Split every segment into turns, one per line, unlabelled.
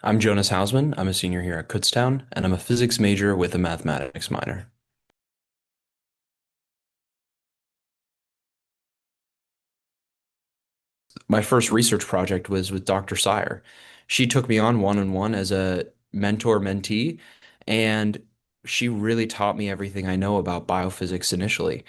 I'm Jonas Hausmann. I'm a senior here at Kutztown, and I'm a physics major with a mathematics minor. My first research project was with Dr. Sire. She took me on one-on-one as a mentor-mentee, and she really taught me everything I know about biophysics initially.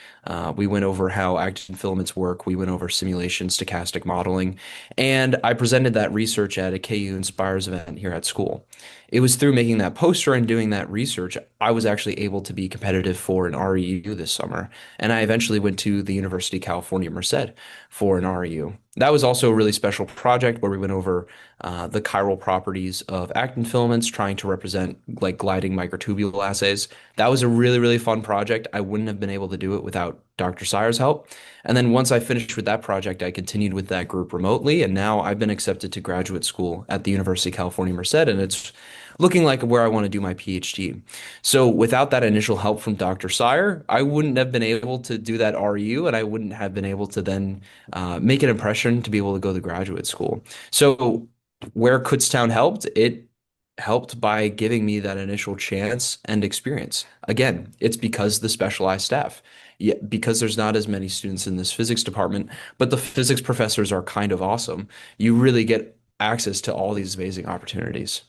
We went over how actin filaments work, we went over simulation, stochastic modeling, and I presented that research at a KU Inspires event here at school. It was through making that poster and doing that research, I was actually able to be competitive for an REU this summer, and I eventually went to the University of California, Merced for an REU. That was also a really special project where we went over the chiral properties of actin filaments, trying to represent like gliding microtubule assays. That was a really, really fun project. I wouldn't have been able to do it without Dr. Sire's help. And then once I finished with that project, I continued with that group remotely, and now I've been accepted to graduate school at the University of California, Merced, and it's looking like where I want to do my PhD. So without that initial help from Dr. Sire, I wouldn't have been able to do that RU, and I wouldn't have been able to then make an impression to be able to go to graduate school. So where Kutztown helped, it helped by giving me that initial chance and experience. Again, it's because the specialized staff. Yeah, because there's not as many students in this physics department, but the physics professors are kind of awesome. You really get access to all these amazing opportunities.